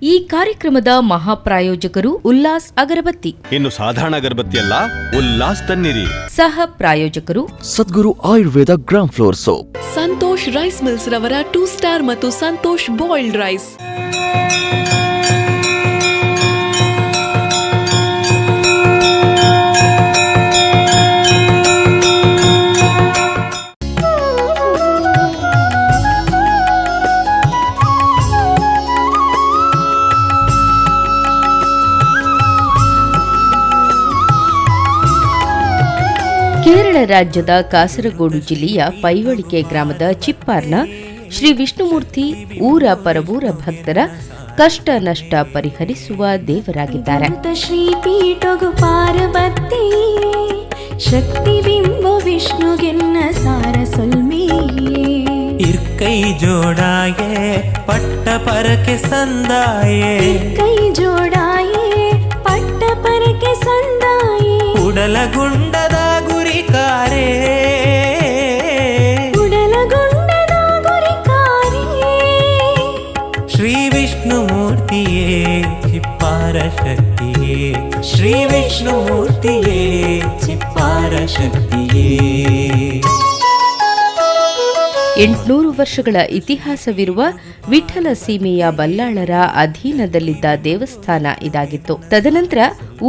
ಈ ಕಾರ್ಯಕ್ರಮದ ಮಹಾಪ್ರಾಯೋಜಕರು ಉಲ್ಲಾಸ್ ಅಗರಬತ್ತಿ. ಇನ್ನು ಸಾಧಾರಣ ಅಗರಬತ್ತಿ ಅಲ್ಲ, ಉಲ್ಲಾಸ್ ತನ್ನಿರಿ. ಸಹ ಪ್ರಾಯೋಜಕರು Sadguru Ayurveda gram flour soap. Santosh rice mills ರವರ 2 ಸ್ಟಾರ್ ಮತ್ತು ಸಂತೋಷ್ ಬಾಯ್ಲ್ಡ್ ರೈಸ್. ಕೇರಳ ರಾಜ್ಯದ ಕಾಸರಗೋಡು ಜಿಲ್ಲೆಯ ಪೈವಳಿಕೆ ಗ್ರಾಮದ ಚಿಪ್ಪಾರ್ನ ಶ್ರೀ ವಿಷ್ಣುಮೂರ್ತಿ ಊರ ಪರವೂರ ಭಕ್ತರ ಕಷ್ಟ ನಷ್ಟ ಪರಿಹರಿಸುವ ದೇವರಾಗಿದ್ದಾರೆ. ಶ್ರೀ ಪೀಠಗು ಪಾರ್ವತಿ ಶಕ್ತಿ ಬಿಂಬ ವಿಷ್ಣುಗೆನ್ನ ಸಾರ ಸೊಲ್ಮೆಯೇ ಇರ್ಕೈ ಜೋಡಾಯೇ ಪಟ್ಟ ಪರಕೆ ಸಂದಾಯೇ ಕೈ ಜೋಡಾಯೇ ಪಟ್ಟ ಪರಕೆ ಸಂದಾಯೇ ಉಡಲಗುಂಡದ ಗುರಿಕಾರೇ ಉಡಲಗುಂಡದ ಗುರಿಕಾರೇ ಶ್ರೀ ವಿಷ್ಣುಮೂರ್ತಿಯೇ ಚಿಪ್ಪಾರ ಶಕ್ತಿಯೇ ಶ್ರೀ ವಿಷ್ಣುಮೂರ್ತಿಯೇ ಚಿಪ್ಪಾರ ಶಕ್ತಿಯೇ. 800 ವರ್ಷಗಳ ಇತಿಹಾಸವಿರುವ ವಿಠಲ ಸೀಮೆಯ ಬಲ್ಲಾಳರ ಅಧೀನದಲ್ಲಿದ್ದ ದೇವಸ್ಥಾನ ಇದಾಗಿತ್ತು. ತದನಂತರ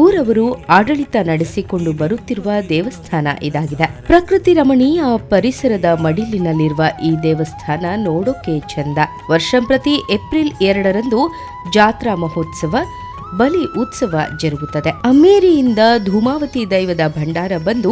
ಊರವರು ಆಡಳಿತ ನಡೆಸಿಕೊಂಡು ಬರುತ್ತಿರುವ ದೇವಸ್ಥಾನ ಇದಾಗಿದೆ. ಪ್ರಕೃತಿ ರಮಣೀಯ ಪರಿಸರದ ಮಡಿಲಿನಲ್ಲಿರುವ ಈ ದೇವಸ್ಥಾನ ನೋಡೋಕೆ ಚಂದ. ವರ್ಷಂಪ್ರತಿ ಏಪ್ರಿಲ್ 2ರಂದು ಜಾತ್ರಾ ಮಹೋತ್ಸವ ಬಲಿ ಉತ್ಸವ ಜರುಗುತ್ತದೆ. ಅಮೇರಿಯಿಂದ ಧೂಮಾವತಿ ದೈವದ ಭಂಡಾರ ಬಂದು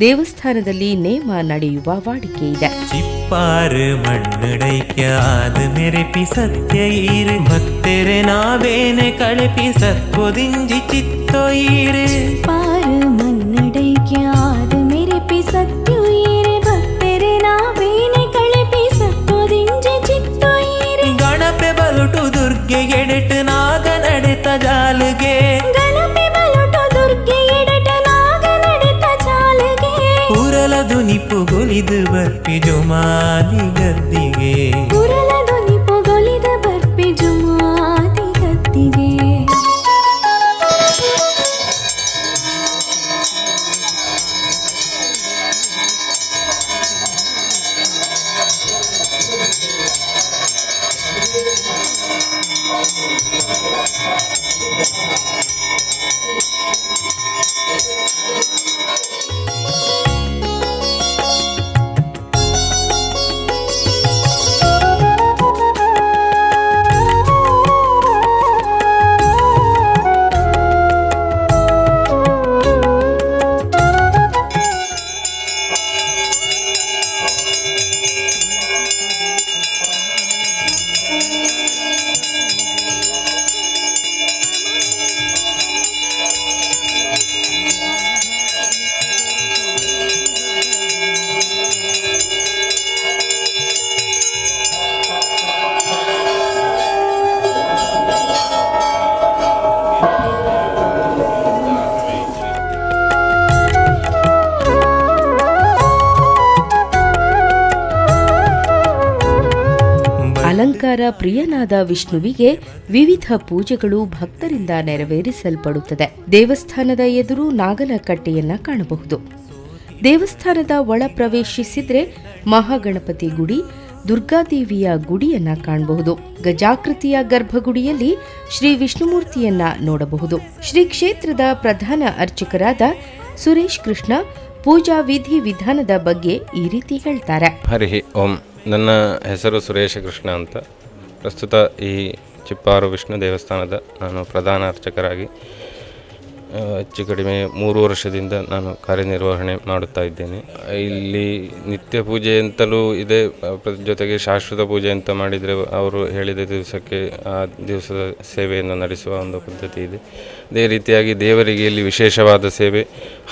ದೇವಸ್ಥಾನದಲ್ಲಿ ನೇಮ ನಡೆಯುವ ವಾಡಿಕೆ ಇದೆ. ಚಿಪ್ಪಾರು ಮಣ್ಣುಡೈಕ್ಯಾದ ಮೆರೆಪಿ ಸತ್ಯೈರು ಭಕ್ತರೆ ನಾವೇನೆ ಕಳಪಿ ಸತ್ಪೊದಿಂಜಿ ಚಿತ್ತೊಯಿರು ಪಾರು ಮನ್ನಡೈಕ್ಯಾದ ಮೆರೆಪಿ ಸತ್ಯುಯಿರೆ ಭಕ್ತರೆ ನಾವೇನೆ ಕಳಪಿ ಸತ್ಪೊದಿಂಜಿ ಚಿತ್ತೊಯಿರೆ ಗಣಪೆ ಬಲುಟು ದುರ್ಗೆ ಎಡೆಟು ನಾಗ ನಡೆತ ಜಾಲುಗೆ ಗಣಪೆ ಬಲುಟು ದುರ್ಗೆ ಎಡೆಟ ನಾಗ ನಡೆತ ಜಾಲುಗೆ ಉರಲ ದುನಿಪು ಗೊಲಿದು ಬರ್ಪಿ ಜುಮಾದಿ ಗದ್ದಿಗೆ ಉರಲ ಧ್ವನಿಪು ಗೊಲಿದ ಬರ್ಪಿ ಜುಮಾದಿ ಗದ್ದಿಗೆ ಅಲಂಕಾರ ಪ್ರಿಯನಾದ ವಿಷ್ಣುವಿಗೆ ವಿವಿಧ ಪೂಜೆಗಳು ಭಕ್ತರಿಂದ ನೆರವೇರಿಸಲ್ಪಡುತ್ತದೆ. ದೇವಸ್ಥಾನದ ಎದುರು ನಾಗನ ಕಟ್ಟೆಯನ್ನ ಕಾಣಬಹುದು. ದೇವಸ್ಥಾನದ ಒಳ ಪ್ರವೇಶಿಸಿದ್ರೆ ಮಹಾಗಣಪತಿ ಗುಡಿ, ದುರ್ಗಾದೇವಿಯ ಗುಡಿಯನ್ನ ಕಾಣಬಹುದು. ಗಜಾಕೃತಿಯ ಗರ್ಭಗುಡಿಯಲ್ಲಿ ಶ್ರೀ ವಿಷ್ಣುಮೂರ್ತಿಯನ್ನ ನೋಡಬಹುದು. ಶ್ರೀ ಕ್ಷೇತ್ರದ ಪ್ರಧಾನ ಅರ್ಚಕರಾದ ಸುರೇಶ್ ಕೃಷ್ಣ ಪೂಜಾ ವಿಧಿ ವಿಧಾನದ ಬಗ್ಗೆ ಈ ರೀತಿ ಹೇಳ್ತಾರೆ. ಹರಿ ಓಂ. ನನ್ನ ಹೆಸರು ಸುರೇಶ ಕೃಷ್ಣ ಅಂತ. ಪ್ರಸ್ತುತ ಈ ಚಿಪ್ಪಾರು ವಿಷ್ಣು ದೇವಸ್ಥಾನದ ನಾನು ಪ್ರಧಾನ ಅರ್ಚಕರಾಗಿ ಹೆಚ್ಚು ಕಡಿಮೆ 3 ವರ್ಷದಿಂದ ನಾನು ಕಾರ್ಯನಿರ್ವಹಣೆ ಮಾಡುತ್ತಾ ಇದ್ದೇನೆ. ಇಲ್ಲಿ ನಿತ್ಯ ಪೂಜೆ ಅಂತಲೂ ಇದೆ, ಜೊತೆಗೆ ಶಾಶ್ವತ ಪೂಜೆ ಅಂತ ಮಾಡಿದರೆ ಅವರು ಹೇಳಿದ ದಿವಸಕ್ಕೆ ಆ ದಿವಸದ ಸೇವೆಯನ್ನು ನಡೆಸುವ ಒಂದು ಪದ್ಧತಿ ಇದೆ. ಅದೇ ರೀತಿಯಾಗಿ ದೇವರಿಗೆ ಇಲ್ಲಿ ವಿಶೇಷವಾದ ಸೇವೆ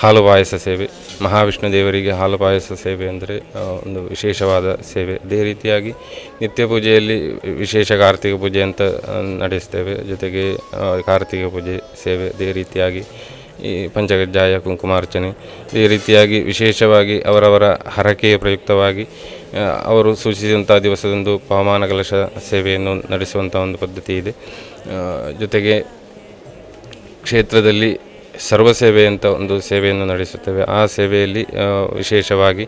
ಹಾಲು ಪಾಯಸ ಸೇವೆ. ಮಹಾವಿಷ್ಣು ದೇವರಿಗೆ ಹಾಲು ಪಾಯಸ ಸೇವೆ ಅಂದರೆ ಒಂದು ವಿಶೇಷವಾದ ಸೇವೆ. ಅದೇ ರೀತಿಯಾಗಿ ನಿತ್ಯ ಪೂಜೆಯಲ್ಲಿ ವಿಶೇಷ ಕಾರ್ತಿಕ ಪೂಜೆ ಅಂತ ನಡೆಸ್ತೇವೆ. ಜೊತೆಗೆ ಕಾರ್ತಿಕ ಪೂಜೆ ಸೇವೆ. ಅದೇ ರೀತಿಯಾಗಿ ಈ ಪಂಚಗಜ್ಜಾಯ ಕುಂಕುಮಾರ್ಚನೆ ಈ ರೀತಿಯಾಗಿ ವಿಶೇಷವಾಗಿ ಅವರವರ ಹರಕೆಯ ಪ್ರಯುಕ್ತವಾಗಿ ಅವರು ಸೂಚಿಸಿದಂಥ ದಿವಸದಂದು ಪವಮಾನ ಕಲಶ ಸೇವೆಯನ್ನು ನಡೆಸುವಂಥ ಒಂದು ಪದ್ಧತಿ ಇದೆ. ಜೊತೆಗೆ ಕ್ಷೇತ್ರದಲ್ಲಿ ಸರ್ವಸೇವೆ ಅಂತ ಒಂದು ಸೇವೆಯನ್ನು ನಡೆಸುತ್ತೇವೆ. ಆ ಸೇವೆಯಲ್ಲಿ ವಿಶೇಷವಾಗಿ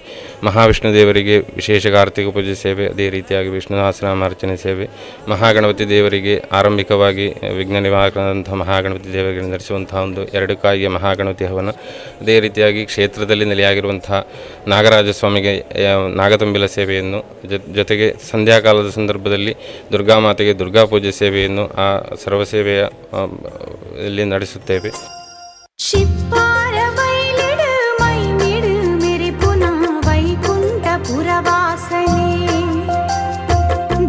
ಮಹಾವಿಷ್ಣು ದೇವರಿಗೆ ವಿಶೇಷ ಕಾರ್ತಿಕ ಪೂಜೆ ಸೇವೆ, ಅದೇ ರೀತಿಯಾಗಿ ವಿಷ್ಣು ಸಹಸ್ರನಾಮಾರ್ಚನೆ ಸೇವೆ, ಮಹಾಗಣಪತಿ ದೇವರಿಗೆ ಆರಂಭಿಕವಾಗಿ ವಿಘ್ನ ನಿವಾರಕನಾದಂಥ ಮಹಾಗಣಪತಿ ದೇವರಿಗೆ ನಡೆಸುವಂತಹ ಒಂದು 2 ಕಾಯಿಯ ಮಹಾಗಣಪತಿ ಹವನ, ಅದೇ ರೀತಿಯಾಗಿ ಕ್ಷೇತ್ರದಲ್ಲಿ ನೆಲೆಯಾಗಿರುವಂತಹ ನಾಗರಾಜ ಸ್ವಾಮಿಗೆ ನಾಗತಂಬಿಲ ಸೇವೆಯನ್ನು, ಜೊತೆಗೆ ಸಂಧ್ಯಾಕಾಲದ ಸಂದರ್ಭದಲ್ಲಿ ದುರ್ಗಾಮಾತೆಗೆ ದುರ್ಗಾ ಪೂಜೆ ಸೇವೆಯನ್ನು ಆ ಸರ್ವಸೇವೆಯ ಇಲ್ಲಿ ನಡೆಸುತ್ತೇವೆ. ಶಿಪ್ಪಾರ ಬೈಲಿಡು ಮೈಮಿಡು ಮೆರಿಪುನ ವೈಕುಂಠಪುರ ವಾಸನೆ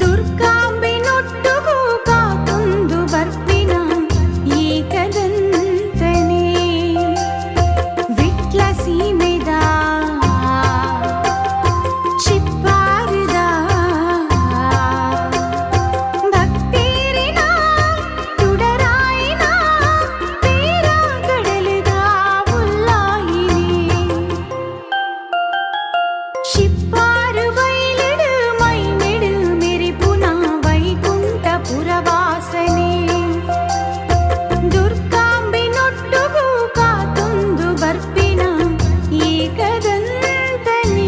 ದುರ್ಗಾಂಬಿನೊಟ್ಟುಗೂ ಕಾತೊಂದು ಬರ್ಪಿನ ಏಕದಂತನೇ ವಿಟ್ಲ ಸೀಮೆದ ಶಿಪ್ಪಾರದ ಭಕ್ತೇರಿನ ತುಡರಾಯಿನ ಪೇರ ಕಡಲದ ಉಲ್ಲಾಹಿನಿ ಶಿಪ್ಪಾರು ಬೈಲಿಡು ಮೈಮಿಡು ಮೆರಿಪುನ ವೈಕುಂಠಪುರ ವಾಸನೆ ದುರ್ಗಾಂಬಿನೊಟ್ಟುಗೂ ಕಾತೊಂದು ಬರ್ಪಿನ ಏಕದಂತನೇ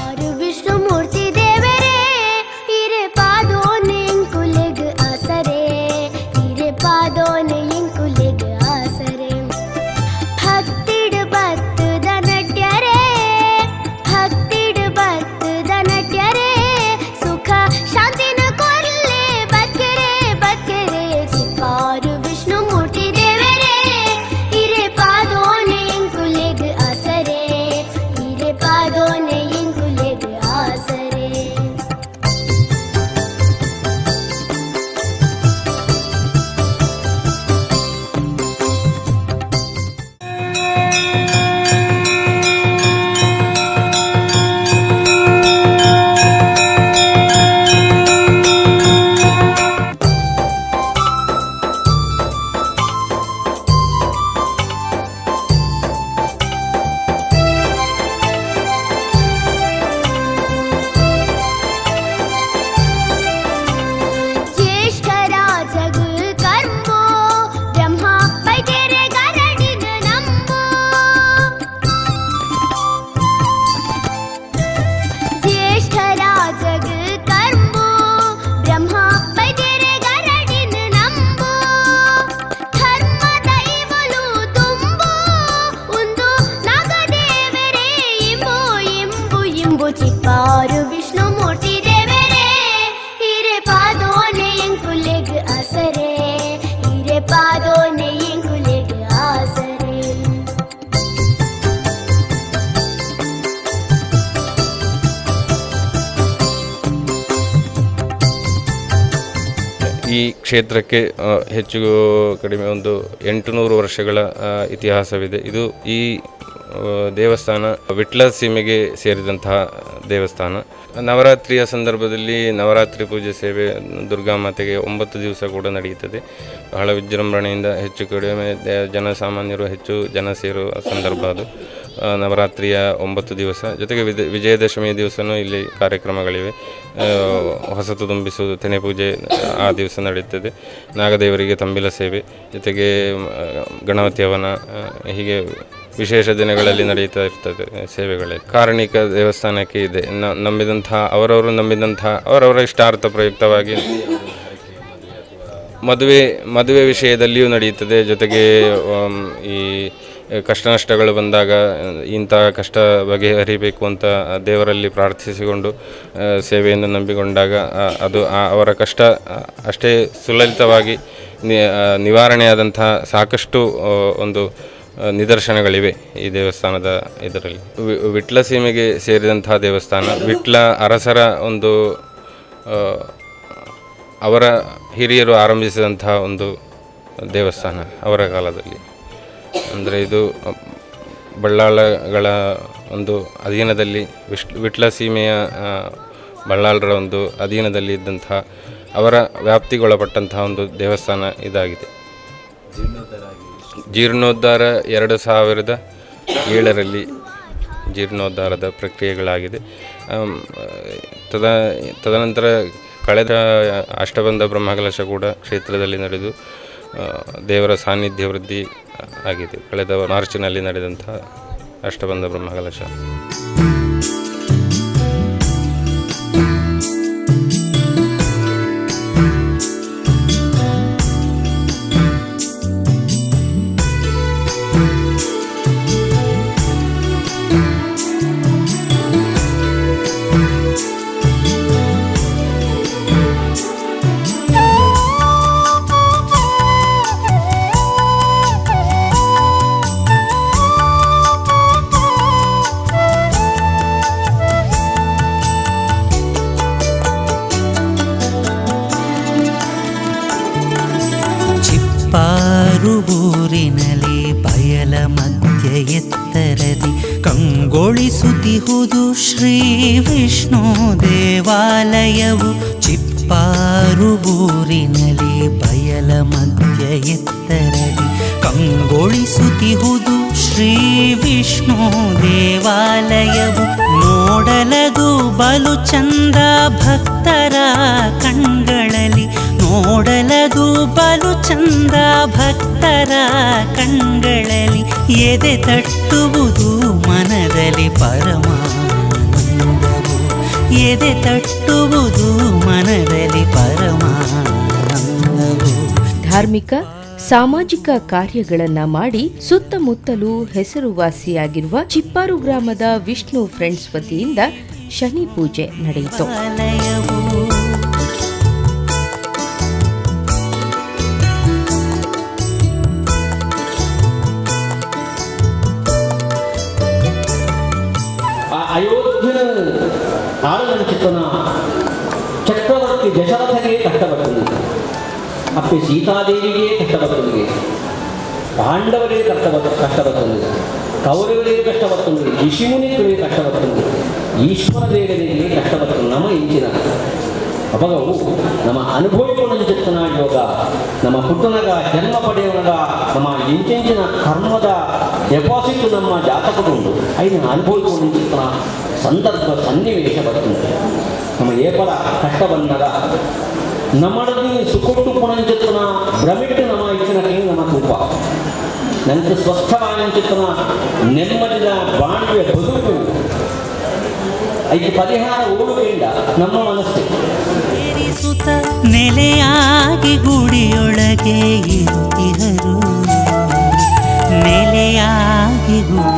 ಆರು ವಿಷ್ಣುಮೂರ್ತಿ ದೇವರೇ ಹಿರೆ ಪಾದೋನೆ ಎಂಕುಲೆಗ್ ಆಸರೆ ಹಿರೆ ಪಾದೋನೆ ಎಂಕುಲೆಗ್ ಆಸರೆ ಭಕ್ತಿಡ್ ಬತ್ತದ ನಟ್ಯರೇ ಭಕ್ತಿಡ್ ಬತ್ತದ ನಟ್ಯರೇ ಸುಖ ಶಾಂತಿನ ಕೊರ್ಲೆ ಬತ್ಕೆರೆ ಬತ್ಕೆರೆ ಸಿಕ್ಕಾರು ವಿಷ್ಣುಮೂರ್ತಿ ದೇವರೇ ಹಿರೆ ಪಾದೋನೆ ಎಂಕುಲೆಗ್ ಆಸರೆ ಹಿರೆ ಪಾದೋನೆ ಎಂಕುಲೆಗ್ ಆಸರೆ ಜ್ಯೇಷ್ಠರಾಜಗ್ ಕರ್ಮೋ ಬ್ರಹ್ಮ ಬೈದೆರೆ ಗರಡಿನ ನಂಬೋ ಜ್ಯೇಷ್ಠರಾಜಗ್ ಕರ್ಮೋ ಬ್ರಹ್ಮ ಬೈದೆರೆ ಗರಡಿನ ನಂಬೋ ಧರ್ಮ ದೈವಲು ತುಂಬೋ ಒಂದು ನಾಗದೇವರೇ ಇಂಬು ಇಂಬು ಇಂಬು ಚಿಪ್ಪಾರು ವಿಷ್ಣುಮೂರ್ತಿ ದೇವರೇ ಕ್ಷೇತ್ರಕ್ಕೆ ಹೆಚ್ಚು ಕಡಿಮೆ ಒಂದು 800 ವರ್ಷಗಳ ಇತಿಹಾಸವಿದೆ. ಇದು ಈ ದೇವಸ್ಥಾನ ವಿಟ್ಲ ಸೀಮೆಗೆ ಸೇರಿದಂತಹ ದೇವಸ್ಥಾನ. ನವರಾತ್ರಿಯ ಸಂದರ್ಭದಲ್ಲಿ ನವರಾತ್ರಿ ಪೂಜೆ ಸೇವೆ ದುರ್ಗಾಮಾತೆಗೆ 9 ದಿವಸ ಕೂಡ ನಡೆಯುತ್ತದೆ. ಬಹಳ ವಿಜೃಂಭಣೆಯಿಂದ ಹೆಚ್ಚು ಕಡಿಮೆ ಜನಸಾಮಾನ್ಯರು ಹೆಚ್ಚು ಜನ ಸೇರುವ ಸಂದರ್ಭ ಅದು. ನವರಾತ್ರಿಯ 9 ದಿವಸ ಜೊತೆಗೆ ವಿಜಯದಶಮಿ ದಿವಸವೂ ಇಲ್ಲಿ ಕಾರ್ಯಕ್ರಮಗಳಿವೆ. ಹೊಸತು ತುಂಬಿಸುವುದು, ತೆನೆ ಪೂಜೆ ಆ ದಿವಸ ನಡೆಯುತ್ತದೆ. ನಾಗದೇವರಿಗೆ ತಂಬಿಲ ಸೇವೆ, ಜೊತೆಗೆ ಗಣಪತಿ ಹವನ, ಹೀಗೆ ವಿಶೇಷ ದಿನಗಳಲ್ಲಿ ನಡೆಯುತ್ತಾ ಇರ್ತದೆ ಸೇವೆಗಳೇ. ಕಾರಣಿಕ ದೇವಸ್ಥಾನಕ್ಕೆ ಇದೆ. ನಂಬಿದಂತಹ ಅವರವರ ಇಷ್ಟಾರ್ಥ ಪ್ರಯುಕ್ತವಾಗಿ ಮದುವೆ ವಿಷಯದಲ್ಲಿಯೂ ನಡೆಯುತ್ತದೆ. ಜೊತೆಗೆ ಈ ಕಷ್ಟ ನಷ್ಟಗಳು ಬಂದಾಗ ಇಂಥ ಕಷ್ಟ ಬಗೆಹರಿಬೇಕು ಅಂತ ದೇವರಲ್ಲಿ ಪ್ರಾರ್ಥಿಸಿಕೊಂಡು ಸೇವೆಯನ್ನು ನಂಬಿಕೊಂಡಾಗ ಅದು ಅವರ ಕಷ್ಟ ಅಷ್ಟೇ ಸುಲಲಿತವಾಗಿ ನಿವಾರಣೆಯಾದಂತಹ ಸಾಕಷ್ಟು ಒಂದು ನಿದರ್ಶನಗಳಿವೆ ಈ ದೇವಸ್ಥಾನದ ಇದರಲ್ಲಿ. ವಿಟ್ಲ ಸೀಮೆಗೆ ಸೇರಿದಂತಹ ದೇವಸ್ಥಾನ. ವಿಟ್ಲ ಅರಸರ ಒಂದು ಅವರ ಹಿರಿಯರು ಆರಂಭಿಸಿದಂತಹ ಒಂದು ದೇವಸ್ಥಾನ ಅವರ ಕಾಲದಲ್ಲಿ. ಅಂದರೆ ಇದು ಬಳ್ಳಾಳಗಳ ಒಂದು ಅಧೀನದಲ್ಲಿ ವಿಟ್ಲ ಸೀಮೆಯ ಬಳ್ಳಾಳರ ಒಂದು ಅಧೀನದಲ್ಲಿ ಇದ್ದಂತಹ ಅವರ ವ್ಯಾಪ್ತಿಗೊಳಪಟ್ಟಂತಹ ಒಂದು ದೇವಸ್ಥಾನ ಇದಾಗಿದೆ. ಜೀರ್ಣೋದ್ಧಾರ 2007ರಲ್ಲಿ ಜೀರ್ಣೋದ್ಧಾರದ ಪ್ರಕ್ರಿಯೆಗಳಾಗಿದೆ. ತದನಂತರ ಕಳೆದ ಅಷ್ಟಬಂಧ ಬ್ರಹ್ಮಕಲಶ ಕೂಡ ಕ್ಷೇತ್ರದಲ್ಲಿ ನಡೆದು ದೇವರ ಸಾನ್ನಿಧ್ಯ ವೃದ್ಧಿ ಆಗಿದೆ. ಕಳೆದ ಮಾರ್ಚಿನಲ್ಲಿ ನಡೆದಂತಹ ಅಷ್ಟಬಂಧ ಬ್ರಹ್ಮಕಲಶ. ಊರಿನಲ್ಲಿ ಬಯಲ ಮಧ್ಯ ಎತ್ತರದಿ ಕಂಗೊಳಿಸುತ್ತಿಹುದು ಶ್ರೀ ವಿಷ್ಣು ದೇವಾಲಯವು. ಚಿಪ್ಪಾರು ಊರಿನಲ್ಲಿ ಬಯಲ ಮಧ್ಯ ಎತ್ತರದಿ ಕಂಗೊಳಿಸುತ್ತಿಹುದು ಶ್ರೀ ವಿಷ್ಣು ದೇವಾಲಯವು. ನೋಡಲದು ಬಲು ಚಂದ ಭಕ್ತರ ಕಣ್ಗಳಲ್ಲಿ, ನೋಡಲದು ಬಲು ಚಂದ ಭಕ್ತರ ಕಣ್ಗಳಲ್ಲಿ. ಎದೆ ತಟ್ಟುವುದು ಮನದಲ್ಲಿ ಪರಮಾನಂದವು, ಎದೆ ತಟ್ಟುವುದು ಮನದಲ್ಲಿ ಪರಮಾನಂದವು. ಧಾರ್ಮಿಕ ಸಾಮಾಜಿಕ ಕಾರ್ಯಗಳನ್ನ ಮಾಡಿ ಸುತ್ತಮುತ್ತಲೂ ಹೆಸರುವಾಸಿಯಾಗಿರುವ ಚಿಪ್ಪಾರು ಗ್ರಾಮದ ವಿಷ್ಣು ಫ್ರೆಂಡ್ಸ್ ವತಿಯಿಂದ ಶನಿ ಪೂಜೆ ನಡೆಯಿತು. అయోధ్యను ఆలరించుకున్న చక్రవర్తి దశరథకే కష్టపడుతుంది, అప్పటి సీతాదేవికే కష్టపడుతుంది, పాండవులే కష్టపడుతుంది, కౌరవులే కష్టపడుతుంది, ఋషిమునికులే కష్టపడుతుంది, ಈಶ್ವರದೇವರಿಗೆ ಕಷ್ಟಪಟ್ಟು ನಮಗಿಂಚಿನ ಅಪಗವು ನಮ್ಮ ಅನುಭವಿಕೊಂಡು ಚೆತ್ತನ ಯೋಗ ನಮ್ಮ ಹುಟ್ಟನಗ ಜನ್ಮ ಪಡೆಯುವಾಗ ನಮ್ಮ ಇಂಚಿನ ಕರ್ಮದ ಡೆಪಾಸಿಟ್ ನಮ್ಮ ಜಾತಕದುಂಟು ಐದು ಅನುಭವಿಕೊಂಡು ಚೆತ್ತನ ಸಂದರ್ಭ ಸನ್ನಿವೇಶ ಬರ್ತುಂಟು. ನಮ್ಮ ಏಪಲ ಕಷ್ಟ ಬಂದಾಗ ನಮ್ಮಡದಿ ಸುಕೊಟ್ಟು ಪುಣಂಚೆತ್ತನ ಭ್ರಮಿಟ್ಟು ನಮ್ಮ ಇಚ್ಚಿನ ಕೈ ನಮ್ಮ ಕೂಪ ನನಗೆ ಸ್ವಸ್ಥವಾದಂಚಿತ್ತನ ನೆಮ್ಮದಿದ ಬಾಳ್ವೆ ಬದುಕು ಐದು ಪರಿಹಾರ ಓಡುವೆಯಿಂದ ನಮ್ಮ ಮನಸ್ಸು ನೆಲೆಯಾಗಿ ಗುಡಿಯೊಳಗೆ ಇರುತ್ತಿಹರು, ನೆಲೆಯಾಗಿ ಗುಡಿ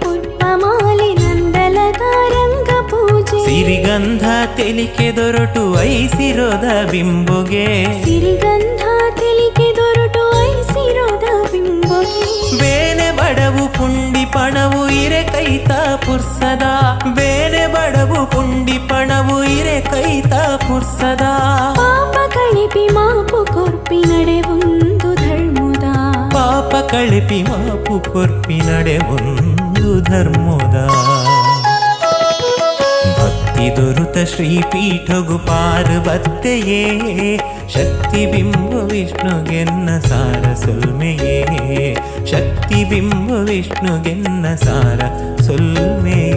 ಪುಷ್ಪಮಾಲೆ ನಂದಲದ ರಂಗ ಪೂಜೆ ಸಿರಿಗಂಧ ತೆಲಿಕೆ ದೊರಟು ಐಸಿರೋದ ಬಿಂಬುಗೆ ಸಿರಿಗಂಧ ತೆಲಿಕೆ ದೊರಟು ಐಸಿರೋದ ಬಿಂಬುಗೆ ಬೇನೆ ಬಡವು ಪುಂಡಿ ಪಣವು ಇರೆ ಕೈತ ಪುರ್ಸದ ಬೇನೆ ಬಡವು ಪುಂಡಿ ಪಣವು ಇರೆ ಕೈತ ಪುರ್ಸದ ಪಾಪ ಕಳಿಪಿ ಮಾಪು ಕೊರ್ಪಿ ನಡೆ ಒಂದು ಧರ್ಮದ ಪಾಪ ಕಳಿಪಿ ಮಾಪು ಕೊರ್ಪಿ ನಡೆ ಒಂದು ಧರ್ಮದ ಭಕ್ತಿ ದೊರುತ ಶ್ರೀಪೀಠಗು ಪಾರ್ವತ್ತೆಯೇ ಶಕ್ತಿ ಬಿಂಬ ವಿಷ್ಣುಗೆನ್ನ ಸಾರ ಸೊಲ್ಮೆಯೇ ಶಕ್ತಿ ಬಿಂಬ ವಿಷ್ಣುಗೆನ್ನ ಸಾರ ಸೊಲ್ಮೆಯೇ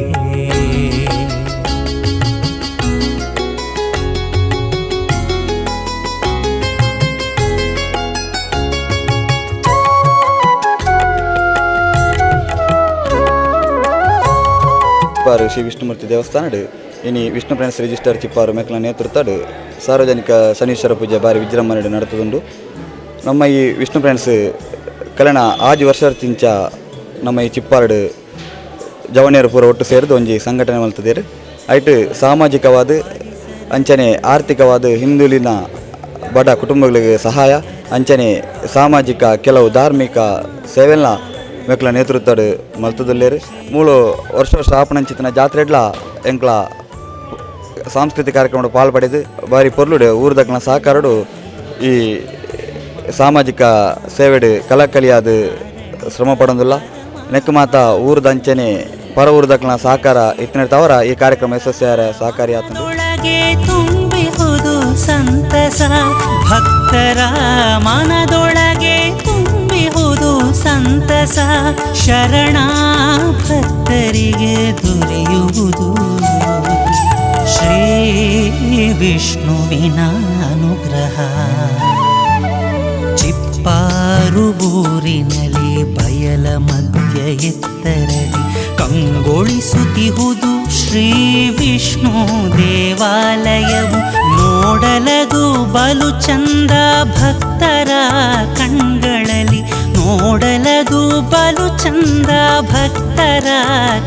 ಚಿಪ್ಪಾರು ಶ್ರೀ ವಿಷ್ಣುಮೂರ್ತಿ ದೇವಸ್ಥಾನಡು ಇನಿ ವಿಷ್ಣು ಫ್ರೆಂಡ್ಸ್ ರಿಜಿಸ್ಟರ್ ಚಿಪ್ಪಾರು ಮೇಕಲ ನೇತೃತ್ವಡು ಸಾರ್ವಜನಿಕ ಶನೀಶ್ವರ ಪೂಜೆ ಬಾರಿ ವಿಜೃಂಭಣೆ ನಡೆತದುಂಡು ನಮ್ಮ ಈ ವಿಷ್ಣು ಫ್ರೆಂಡ್ಸ್ ಕಳೆನ 5 ವರ್ಷದಿಂಚ ನಮ್ಮ ಈ ಚಿಪ್ಪಾರು ಜವಣಿಯರು ಪೂರ ಒಟ್ಟು ಸೇರಿದು ಒಂಜಿ ಸಂಘಟನೆ ಮಲ್ತದೇರು ಐಟ್ ಸಾಮಾಜಿಕವಾದ ಅಂಚನೆ ಆರ್ಥಿಕವಾದ ಹಿಂದುಳಿನ ಬಡ ಕುಟುಂಬಗಳಿಗೆ ಸಹಾಯ ಅಂಚನೆ ಸಾಮಾಜಿಕ ಕೆಲವು ಧಾರ್ಮಿಕ ಸೇವೆಲ್ಲ ಮೇಕಲ ನೇತೃತ್ವಡು ಮಲ್ತದಲ್ಲೇರು ಮೂಲು ವರ್ಷ ಆಪಣಂಚಿತ್ತಿನ ಜಾತ್ರೆಡ್ಲ ಎಂಕ್ಲ ಸಾಂಸ್ಕೃತಿಕ ಕಾರ್ಯಕ್ರಮ ಪಾಲ್ಪಡೆದು ಬಾರಿ ಪೊರ್ಲುಡು ಊರ್ದಕ್ಲ ಸಹಕಾರಡು ಈ ಸಾಮಾಜಿಕ ಸೇವೆಡು ಕಲಕಲಿಯಾದ ಶ್ರಮ ಪಡೋದಿಲ್ಲ ನೆಕ್ ಮಾತ ಊರ್ದ ಅಂಚನೆ ಪರ ಊರ್ದಕ್ಲ ಸಹಕಾರ ಇತ್ತಿನ ತವರ ಈ ಕಾರ್ಯಕ್ರಮ ಯಶಸ್ವಿಯಾರ ಸಹಕಾರಿ ಆತಂದು ತುಂಬಿಹುದು ಸಂತಸ ಭಕ್ತರ ಮನದೊಳಗೆ ತುಂಬಿಹುದು ಸಂತಸ ಶರಣ ಭಕ್ತರಿಗೆ ದೊರೆಯುವುದು ಶ್ರೀ ವಿಷ್ಣುವಿನ ಅನುಗ್ರಹ ಚಿಪ್ಪಾರುಬೂರಿನಲ್ಲಿ ಬಯಲ ಮಧ್ಯ ಎತ್ತರದಿ ಕಂಗೊಳಿಸುತ್ತಿಹುದು ಶ್ರೀ ವಿಷ್ಣು ದೇವಾಲಯವು ನೋಡಲದು ಬಲು ಚಂದ ಭಕ್ತರ ಕಣ್ಗಳಲ್ಲಿ ನೋಡಲದು ಬಲು ಚಂದ ಭಕ್ತರ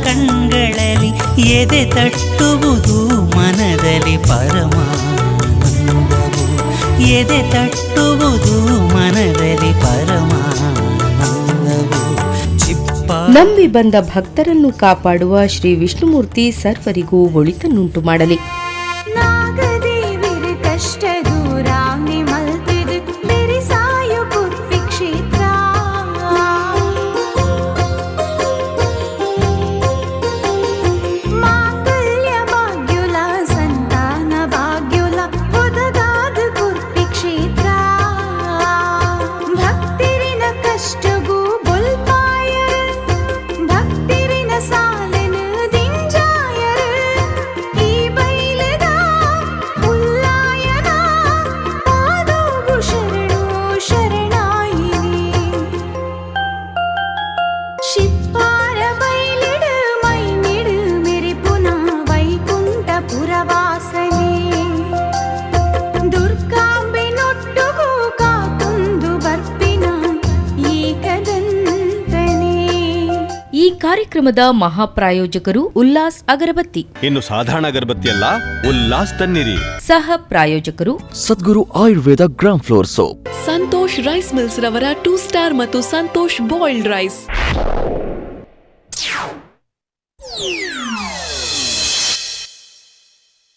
ಕಣ್ಗಳಲ್ಲಿ ಎದೆ ತಟ್ಟುವುದು ಮನದಲ್ಲಿ ಪರಮಾನಂದವು ಎದೆ ತಟ್ಟುವುದು ಮನದಲ್ಲಿ ಪರಮಾನಂದವು ನಂಬಿ ಬಂದ ಭಕ್ತರನ್ನು ಕಾಪಾಡುವ ಶ್ರೀ ವಿಷ್ಣುಮೂರ್ತಿ ಸರ್ವರಿಗೂ ಒಳಿತನ್ನುಂಟು ಮಾಡಲಿ. ನಾಗದೇವಿರ ಕಷ್ಟ ದೂರಾಗ್ನಿ ಮಲ್ತಿದು ಬೆರಿಸಾಯು ಕುರ್ಪಿ ಕ್ಷೇತ್ರ ಮಾಂಗಲ್ಯ ಭಾಗ್ಯುಲ ಸಂತಾನ ಭಾಗ್ಯುಲ ಒದಗಾದ ಕುರ್ಪಿ ಕ್ಷೇತ್ರ ಭಕ್ತಿರಿನ ಕಷ್ಟಗೂ ಭಕ್ತಿರಿನ ಸಾಲನ ದಿಂಜಾಯರ ಈ ಬೈಲದ ಉಲ್ಲಾಯನ ಪಾದೋಗು ಶರಣು ಶರಣಾಯಿನಿ ಶಿಪ್ಪಾರ ಬೈಲಿಡ ಮೈಮಿಡು ಮೆರಿಪುನ ವೈಕುಂಠ ಪುರವಾಸನೆ ದುರ್ಗಾಂಬೆ ನೊಟ್ಟುಗು ಕಾತುಂದು ಬರ್ಪಿನ ಏಕದಂತನೇ. ಈ ಕಾರ್ಯಕ್ರಮದ ಮಹಾಪ್ರಾಯೋಜಕರು ಉಲ್ಲಾಸ್ ಅಗರಬತ್ತಿ. ಇನ್ನು ಸಾಧಾರಣ ಅಗರಬತ್ತಿಯಲ್ಲ, ಉಲ್ಲಾಸ್ ತನ್ನಿರಿ. ಸಹ ಪ್ರಾಯೋಜಕರು Sadguru Ayurveda gram flour soap. Santosh rice mills ರವರ 2 ಸ್ಟಾರ್ ಮತ್ತು ಸಂತೋಷ್ ಬಾಯ್ಲ್ಡ್ ರೈಸ್.